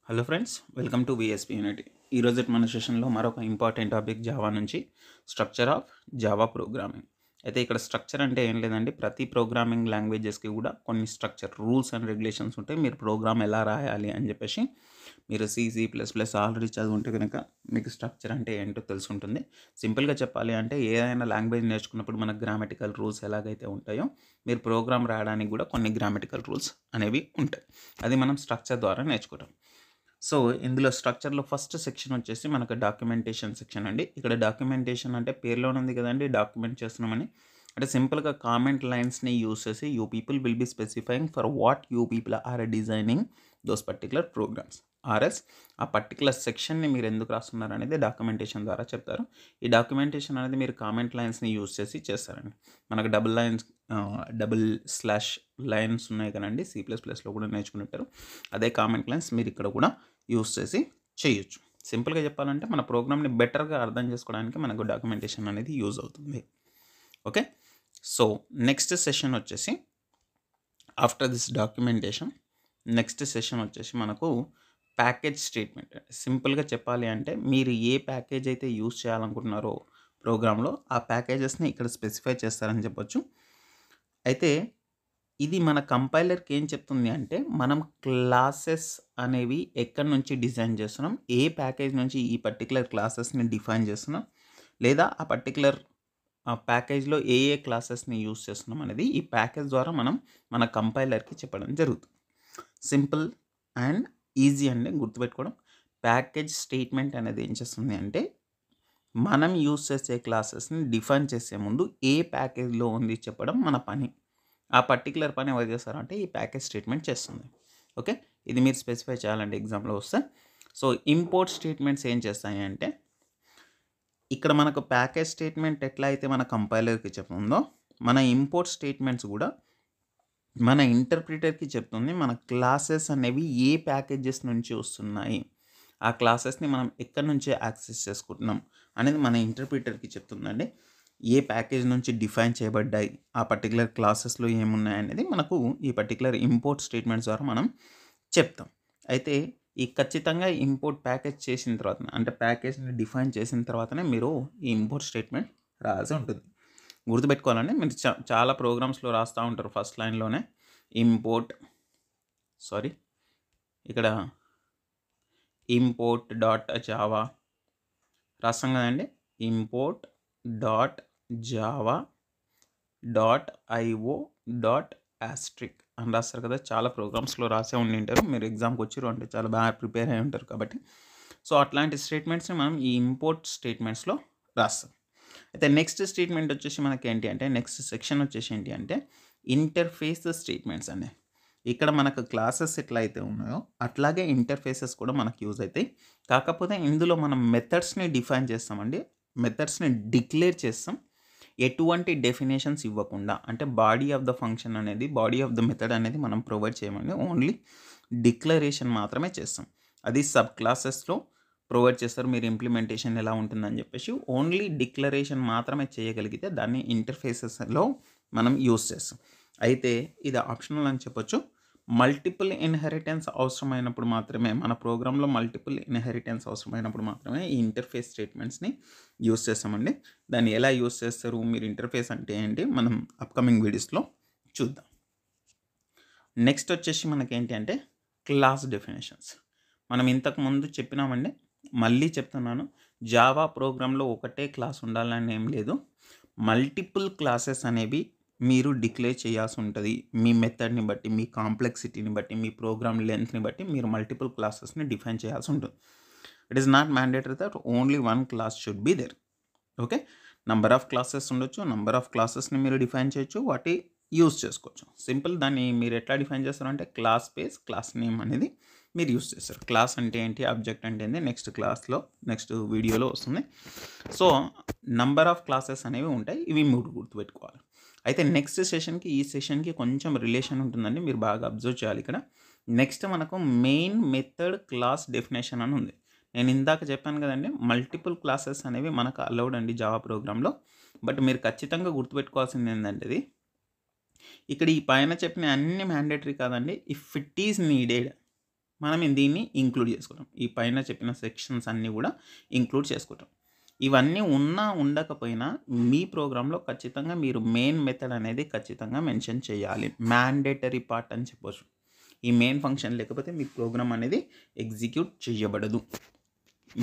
Hello friends, welcome to VSP unity. ఈరోజు మన సెషన్లో మరొక ఇంపార్టెంట్ టాపిక్ జావా నుంచి స్ట్రక్చర్ ఆఫ్ జావా ప్రోగ్రామింగ్. అయితే ఇక్కడ స్ట్రక్చర్ అంటే ఏం లేదండి, ప్రతి ప్రోగ్రామింగ్ లాంగ్వేజెస్కి కూడా కొన్ని స్ట్రక్చర్ రూల్స్ అండ్ రెగ్యులేషన్స్ ఉంటాయి. మీరు ప్రోగ్రామ్ ఎలా రాయాలి అని చెప్పేసి మీరు C++ ఆల్రెడీ చదువుంటే కనుక మీకు స్ట్రక్చర్ అంటే ఏంటో తెలిసి ఉంటుంది. సింపుల్గా చెప్పాలి అంటే ఏదైనా లాంగ్వేజ్ నేర్చుకున్నప్పుడు మనకు గ్రామటికల్ రూల్స్ ఎలాగైతే ఉంటాయో మీరు ప్రోగ్రామ్ రాయడానికి కూడా కొన్ని గ్రామటికల్ రూల్స్ అనేవి ఉంటాయి. అది మనం స్ట్రక్చర్ ద్వారా నేర్చుకుంటాం. సో ఇందులో స్ట్రక్చర్లో ఫస్ట్ సెక్షన్ వచ్చేసి మనకు డాక్యుమెంటేషన్ సెక్షన్ అండి. ఇక్కడ డాక్యుమెంటేషన్ అంటే పేరులోనే ఉంది కదండి, డాక్యుమెంట్ చేస్తున్నామని. అంటే సింపుల్గా కామెంట్ లైన్స్ని యూస్ చేసి you people will be specifying for what you people are designing those particular programs ఆర్ఎస్ ఆ పర్టికులర్ సెక్షన్ని మీరు ఎందుకు రాస్తున్నారు అనేది డాక్యుమెంటేషన్ ద్వారా చెప్తారు. ఈ డాక్యుమెంటేషన్ అనేది మీరు కామెంట్ లైన్స్ని యూస్ చేసి చేస్తారండి. మనకు డబుల్ స్లాష్ లైన్స్ ఉన్నాయి కదండి, C++లో కూడా నేర్చుకుంటారు. అదే కామెంట్ లైన్స్ మీరు ఇక్కడ కూడా యూస్ చేసి చేయొచ్చు. సింపుల్గా చెప్పాలంటే మన ప్రోగ్రామ్ని బెటర్గా అర్థం చేసుకోవడానికి మనకు డాక్యుమెంటేషన్ అనేది యూజ్ అవుతుంది. ఓకే, సో నెక్స్ట్ సెషన్ వచ్చేసి after this documentation next session వచ్చేసి మనకు ప్యాకేజ్ స్టేట్మెంట్. సింపుల్గా చెప్పాలి అంటే మీరు ఏ ప్యాకేజ్ అయితే యూజ్ చేయాలనుకుంటున్నారో ప్రోగ్రాంలో ఆ ప్యాకేజెస్ని ఇక్కడ స్పెసిఫై చేస్తారని చెప్పొచ్చు. అయితే ఇది మన కంపైలర్కి ఏం చెప్తుంది అంటే మనం క్లాసెస్ అనేవి ఎక్కడి నుంచి డిజైన్ చేస్తున్నాం, ఏ ప్యాకేజ్ నుంచి ఈ పర్టికులర్ క్లాసెస్ని డిఫైన్ చేస్తున్నాం, లేదా ఆ పర్టికులర్ ప్యాకేజ్లో ఏ క్లాసెస్ని యూస్ చేస్తున్నాం అనేది ఈ ప్యాకేజ్ ద్వారా మనం మన కంపైలర్కి చెప్పడం జరుగుతుంది. సింపుల్ అండ్ ఈజీ అండి గుర్తుపెట్టుకోవడం. ప్యాకేజ్ స్టేట్మెంట్ అనేది ఏం చేస్తుంది అంటే మనం యూస్ చేసే క్లాసెస్ని డిఫైన్ చేసే ముందు ఏ ప్యాకేజ్లో ఉంది చెప్పడం మన పని. ఆ పర్టికులర్ పని ఎవరు చేస్తారంటే ఈ ప్యాకేజ్ స్టేట్మెంట్ చేస్తుంది. ఓకే, ఇది మీరు స్పెసిఫై చేయాలంటే ఎగ్జామ్లో వస్తే. సో ఇంపోర్ట్ స్టేట్మెంట్స్ ఏం చేస్తాయి అంటే ఇక్కడ మనకు ప్యాకేజ్ స్టేట్మెంట్ ఎట్లా అయితే మన కంపైలర్కి చెప్తుందో మన ఇంపోర్ట్ స్టేట్మెంట్స్ కూడా మన ఇంటర్ప్రిటర్కి చెప్తుంది మన క్లాసెస్ అనేవి ఏ ప్యాకేజెస్ నుంచి వస్తున్నాయి, ఆ క్లాసెస్ని మనం ఎక్కడి నుంచి యాక్సెస్ చేసుకుంటున్నాం అనేది మన ఇంటర్ప్రిటర్కి చెప్తుందండి. ఏ ప్యాకేజ్ నుంచి డిఫైన్ చేయబడ్డాయి, ఆ పర్టికులర్ క్లాసెస్లో ఏమున్నాయి అనేది మనకు ఈ పర్టికులర్ ఇంపోర్ట్ స్టేట్మెంట్స్ ద్వారా మనం చెప్తాం. అయితే ఈ ఖచ్చితంగా ఇంపోర్ట్ ప్యాకేజ్ చేసిన తర్వాత అంటే ప్యాకేజ్ని డిఫైన్ చేసిన తర్వాతనే మీరు ఈ ఇంపోర్ట్ స్టేట్మెంట్ రాయాల్సి ఉంటుంది. గుర్తుపెట్టుకోవాలండి, మీరు చాలా ప్రోగ్రామ్స్లో రాస్తూ ఉంటారు ఫస్ట్ లైన్లోనే ఇక్కడ ఇంపోర్ట్ డాట్ జావా రాస్తాం కదండి, import dot Java dot IO dot Austric అని రాస్తారు కదా. చాలా ప్రోగ్రామ్స్లో రాసే ఉండి ఉంటారు, మీరు ఎగ్జామ్కి వచ్చారు అంటే చాలా బాగా ప్రిపేర్ అయి ఉంటారు కాబట్టి. సో అట్లాంటి స్టేట్మెంట్స్ని మనం ఈ ఇంపోర్ట్ స్టేట్మెంట్స్లో రాస్తాం. అయితే నెక్స్ట్ స్టేట్మెంట్ వచ్చేసి మనకి ఏంటి అంటే నెక్స్ట్ సెక్షన్ వచ్చేసి ఏంటి అంటే ఇంటర్ఫేస్ స్టేట్మెంట్స్ అండి. ఇక్కడ మనకు క్లాసెస్ ఎట్లా అయితే ఉన్నాయో అట్లాగే ఇంటర్ఫేసెస్ కూడా మనకు యూజ్ అవుతాయి. కాకపోతే ఇందులో మనం మెథడ్స్ని డిఫైన్ చేస్తామండి, మెథడ్స్ని డిక్లేర్ చేస్తాం. ఎటువంటి డెఫినేషన్స్ ఇవ్వకుండా, అంటే బాడీ ఆఫ్ ద ఫంక్షన్ అనేది బాడీ ఆఫ్ ద మెథడ్ అనేది మనం ప్రొవైడ్ చేయమండి, ఓన్లీ డిక్లరేషన్ మాత్రమే చేస్తాం. అది సబ్ క్లాసెస్లో ప్రొవైడ్ చేస్తారు మీరు ఇంప్లిమెంటేషన్ ఎలా ఉంటుందని చెప్పేసి. ఓన్లీ డిక్లరేషన్ మాత్రమే చేయగలిగితే దాన్ని ఇంటర్ఫేసెస్లో మనం యూస్ చేస్తాం. అయితే ఇది ఆప్షనల్ అని చెప్పొచ్చు. మల్టిపుల్ ఇన్హెరిటెన్స్ అవసరమైనప్పుడు మాత్రమే మన ప్రోగ్రాంలో మల్టిపుల్ ఇన్హెరిటెన్స్ అవసరమైనప్పుడు మాత్రమే ఈ ఇంటర్ఫేస్ స్టేట్మెంట్స్ని యూస్ చేస్తామండి. దాన్ని ఎలా యూస్ చేస్తారు, మీరు ఇంటర్ఫేస్ అంటే ఏంటి, మనం అప్కమింగ్ వీడియోస్లో చూద్దాం. నెక్స్ట్ వచ్చేసి మనకేంటి అంటే క్లాస్ డెఫినేషన్స్. మనం ఇంతకుముందు చెప్పినామండి, మళ్ళీ చెప్తున్నాను, జావా ప్రోగ్రాంలో ఒకటే క్లాస్ ఉండాలని ఏం లేదు. మల్టిపుల్ క్లాసెస్ అనేవి మీరు డిక్లేర్ చేయాల్సి ఉంటుంది. మీ మెథడ్ని బట్టి, మీ కాంప్లెక్సిటీని బట్టి, మీ ప్రోగ్రామ్ లెంత్ని బట్టి మీరు మల్టిపుల్ క్లాసెస్ని డిఫైన్ చేయాల్సి ఉంటుంది. It is not mandatory that only one class should be there. Okay, number of classes ఉండొచ్చు, నంబర్ ఆఫ్ క్లాసెస్ని మీరు డిఫైన్ చేయొచ్చు, వాటి యూస్ చేసుకోవచ్చు. సింపుల్, దాన్ని మీరు ఎట్లా డిఫైన్ చేస్తారంటే క్లాస్ స్పేస్ క్లాస్ నేమ్ అనేది మీరు యూస్ చేస్తారు. క్లాస్ అంటే ఏంటి, ఆబ్జెక్ట్ అంటే ఏంటి నెక్స్ట్ వీడియోలో వస్తుంది. సో నంబర్ ఆఫ్ క్లాసెస్ అనేవి ఉంటాయి, ఇవి మీరు గుర్తుపెట్టుకోవాలి. అయితే నెక్స్ట్ సెషన్కి ఈ సెషన్కి కొంచెం రిలేషన్ ఉంటుందండి, మీరు బాగా అబ్జర్వ్ చేయాలి. ఇక్కడ నెక్స్ట్ మనకు మెయిన్ మెథడ్ క్లాస్ డెఫినేషన్ అని ఉంది. నేను ఇందాక చెప్పాను కదండి, మల్టిపుల్ క్లాసెస్ అనేవి మనకు అలౌడ్ అండి జావా ప్రోగ్రాంలో. బట్ మీరు ఖచ్చితంగా గుర్తుపెట్టుకోవాల్సింది ఏంటంటే ఇది ఇక్కడ ఈ పైన చెప్పిన అన్ని మ్యాండేటరీ కాదండి. ఇఫ్ ఇట్ ఈజ్ నీడెడ్, మనం దీన్ని ఇంక్లూడ్ చేసుకుంటాం. ఈ పైన చెప్పిన సెక్షన్స్ అన్నీ కూడా ఇంక్లూడ్ చేసుకుంటాం. ఇవన్నీ ఉన్నా ఉండకపోయినా మీ ప్రోగ్రామ్‌లో ఖచ్చితంగా మీరు మెయిన్ మెథడ్ అనేది ఖచ్చితంగా మెన్షన్ చేయాలి. మ్యాండేటరీ పార్ట్ అని చెప్పొచ్చు. ఈ మెయిన్ ఫంక్షన్ లేకపోతే మీ ప్రోగ్రామ్ అనేది ఎగ్జిక్యూట్ చేయబడదు.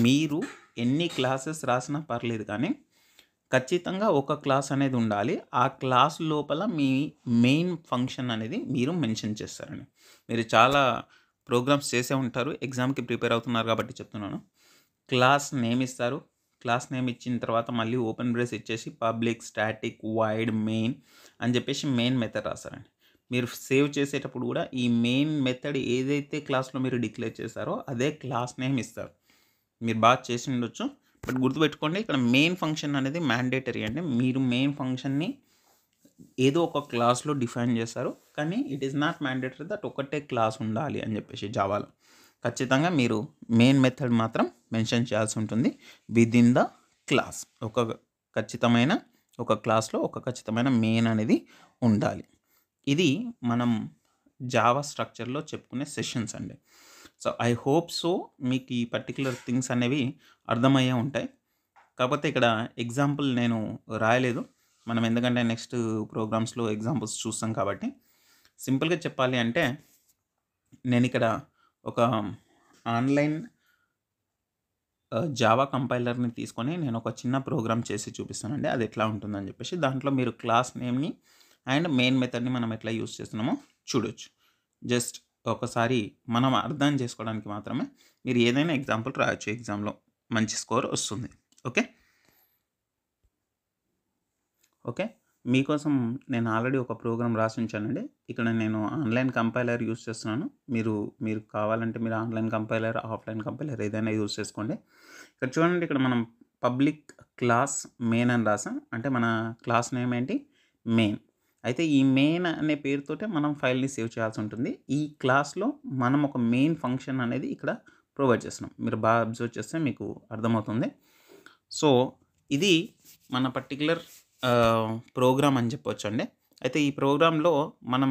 మీరు ఎన్ని క్లాసెస్ రాసినా పర్లేదు కానీ ఖచ్చితంగా ఒక క్లాస్ అనేది ఉండాలి. ఆ క్లాస్ లోపల మీ మెయిన్ ఫంక్షన్ అనేది మీరు మెన్షన్ చేస్తారండి. మీరు చాలా ప్రోగ్రామ్స్ చేసే ఉంటారు. ఎగ్జామ్‌కి ప్రిపేర్ అవుతున్నారు కాబట్టి చెప్తున్నాను. క్లాస్ నేమ్ ఇస్తారు. క్లాస్ నేమ్ ఇచ్చిన తర్వాత మళ్ళీ ఓపెన్ బ్రేస్ ఇచ్చేసి పబ్లిక్, స్టాటిక్, వైడ్, మెయిన్ అని చెప్పేసి మెయిన్ మెథడ్ రాస్తారండి. మీరు సేవ్ చేసేటప్పుడు కూడా ఈ మెయిన్ మెథడ్ ఏదైతే క్లాస్‌లో మీరు డిక్లేర్ చేశారో అదే క్లాస్ నేమ్ ఇస్తారు. మీరు బాగా చేసి ఉండొచ్చు. బట్ గుర్తుపెట్టుకోండి, ఇక్కడ మెయిన్ ఫంక్షన్ అనేది మ్యాండేటరీ అండి. మీరు మెయిన్ ఫంక్షన్‌ని ఏదో ఒక క్లాస్‌లో డిఫైన్ చేస్తారు. కానీ it is not mandatory that ఒకటే క్లాస్ ఉండాలి అని చెప్పేసి జావాలో. ఖచ్చితంగా మీరు మెయిన్ మెథడ్ మాత్రం మెన్షన్ చేయాల్సి ఉంటుంది విదిన్ ద క్లాస్. ఖచ్చితమైన ఒక క్లాస్‌లో ఒక ఖచ్చితమైన మెయిన్ అనేది ఉండాలి. ఇది మనం జావా స్ట్రక్చర్‌లో చెప్పుకునే సెషన్స్ అండి. సో ఐ హోప్ సో మీకు ఈ పర్టిక్యులర్ థింగ్స్ అనేవి అర్థమయ్యే ఉంటాయి. కాకపోతే ఇక్కడ ఎగ్జాంపుల్ నేను రాయలేదు. మనం ఎందుకంటే నెక్స్ట్ ప్రోగ్రామ్స్‌లో ఎగ్జాంపుల్స్ చూస్తాం కాబట్టి. సింపుల్‌గా చెప్పాలి అంటే నేను ఇక్కడ ఒక ఆన్‌లైన్ జావా కంపైలర్‌ని తీసుకొని నేను ఒక చిన్న ప్రోగ్రామ్ చేసి చూపిస్తానండి. అది ఎట్లా ఉంటుందని చెప్పేసి. దాంట్లో మీరు క్లాస్ నేమ్‌ని అండ్ మెయిన్ మెథడ్‌ని మనం ఎట్లా యూజ్ చేస్తున్నామో చూడొచ్చు. జస్ట్ ఒకసారి మనం అర్థం చేసుకోవడానికి మాత్రమే మీరు ఏదైనా ఎగ్జాంపుల్ రాయొచ్చు. ఎగ్జామ్‌లో మంచి స్కోర్ వస్తుంది. ఓకే. మీకోసం నేను ఆల్రెడీ ఒక ప్రోగ్రామ్ రాసి ఉంచానండి. ఇక్కడ నేను ఆన్‌లైన్ కంపైలర్ యూజ్ చేస్తున్నాను. మీరు కావాలంటే మీరు ఆన్‌లైన్ కంపైలర్, ఆఫ్‌లైన్ కంపైలర్ ఏదైనా యూజ్ చేసుకోండి. ఇక్కడ చూడండి, ఇక్కడ మనం పబ్లిక్ క్లాస్ మెయిన్ అని రాసాం. అంటే మన క్లాస్ నేమ్ ఏంటి? మెయిన్. అయితే ఈ మెయిన్ అనే పేరుతోటే మనం ఫైల్‌ని సేవ్ చేయాల్సి ఉంటుంది. ఈ క్లాస్‌లో మనం ఒక మెయిన్ ఫంక్షన్ అనేది ఇక్కడ ప్రొవైడ్ చేస్తున్నాం. మీరు బాగా అబ్జర్వ్ చేస్తే మీకు అర్థమవుతుంది. సో ఇది మన పర్టిక్యులర్ ప్రోగ్రామ్ అని చెప్పొచ్చండి. అయితే ఈ ప్రోగ్రామ్‌లో మనం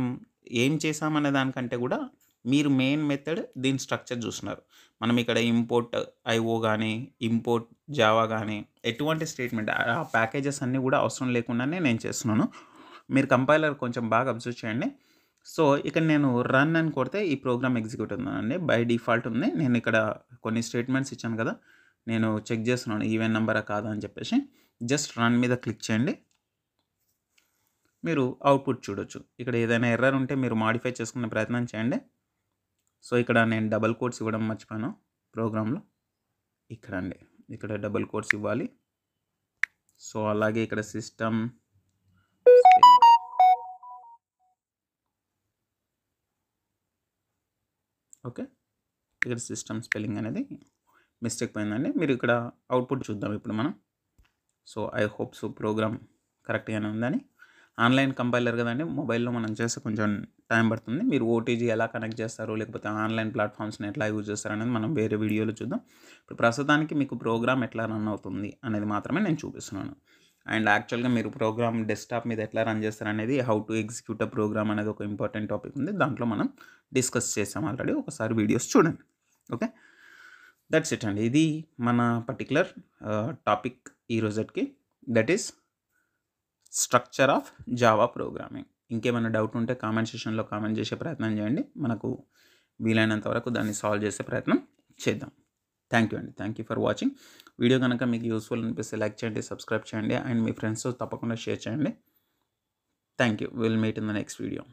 ఏం చేసామనే దానికంటే కూడా మీరు మెయిన్ మెథడ్ దీని స్ట్రక్చర్ చూస్తున్నారు. మనం ఇక్కడ ఇంపోర్ట్ ఐఓ గానీ, ఇంపోర్ట్ జావా గానీ ఎటువంటి స్టేట్మెంట్ ఆ ప్యాకేజెస్ అన్నీ కూడా అవసరం లేకుండానే నేను చేస్తున్నాను. మీరు కంపైలర్ కొంచెం బాగా అబ్జర్వ్ చేయండి. సో ఇక్కడ నేను రన్ అని కొడితే ఈ ప్రోగ్రామ్ ఎగ్జిక్యూట్ అవుతుందండి. బై డిఫాల్ట్ ఉంది. నేను ఇక్కడ కొన్ని స్టేట్మెంట్స్ ఇచ్చాను కదా! నేను చెక్ చేస్తున్నాను ఈవెన్ నంబరా కాదా అని చెప్పేసి. జస్ట్ రన్ మీద క్లిక్ చేయండి. మీరు అవుట్‌పుట్ చూడొచ్చు. ఇక్కడ ఏదైనా ఎర్రర్ ఉంటే మీరు మాడిఫై చేసుకునే ప్రయత్నం చేయండి. సో ఇక్కడ నేను డబుల్ కోట్స్ ఇవ్వడం మర్చిపోయాను ప్రోగ్రామ్‌లో. ఇక్కడండి. ఇక్కడ డబుల్ కోట్స్ ఇవ్వాలి. సో అలాగే ఇక్కడ సిస్టమ్ ఓకే. ఇక్కడ సిస్టమ్ స్పెల్లింగ్ అనేది మిస్టేక్ పోయిందండి. మీరు ఇక్కడ అవుట్‌పుట్ చూద్దాం ఇప్పుడు మనం. So I hope so program కరెక్ట్‌గానే ఉందని. ఆన్‌లైన్ కంపైలర్ కదండీ. మొబైల్‌లో మనం చేస్తే కొంచెం టైం పడుతుంది. మీరు ఓటీజీ ఎలా కనెక్ట్ చేస్తారు, లేకపోతే ఆన్‌లైన్ ప్లాట్‌ఫామ్స్‌ని ఎట్లా యూజ్ చేస్తారనేది మనం వేరే వీడియోలో చూద్దాం. ఇప్పుడు ప్రస్తుతానికి మీకు ప్రోగ్రామ్ ఎట్లా రన్ అవుతుంది అనేది మాత్రమే నేను చూపిస్తున్నాను. అండ్ యాక్చువల్‌గా మీరు ప్రోగ్రామ్ డెస్క్‌టాప్ మీద ఎట్లా రన్ చేస్తారనేది, how to execute a program అనేది ఒక ఇంపార్టెంట్ టాపిక్ ఉంది. దాంట్లో మనం డిస్కస్ చేసాం ఆల్రెడీ. ఒకసారి వీడియోస్ చూడండి. ఓకే. దట్స్ ఇట్ అండి. ఇది మన పర్టిక్యులర్ టాపిక్ ఈ రోజుకి. That is structure of Java programming. ఇంకేమైనా డౌట్ ఉంటే కామెంట్ సెక్షన్‌లో కామెంట్ చేసే ప్రయత్నం చేయండి. మనకు వీలైనంత వరకు దాన్ని సాల్వ్ చేసే ప్రయత్నం చేద్దాం. థ్యాంక్ యూ అండి. Thank you for watching. Video కనుక మీకు యూస్ఫుల్ అనిపిస్తే లైక్ చేయండి, సబ్స్క్రైబ్ చేయండి అండ్ మీ ఫ్రెండ్స్‌తో తప్పకుండా షేర్ చేయండి. Thank you. Will meet in the next video.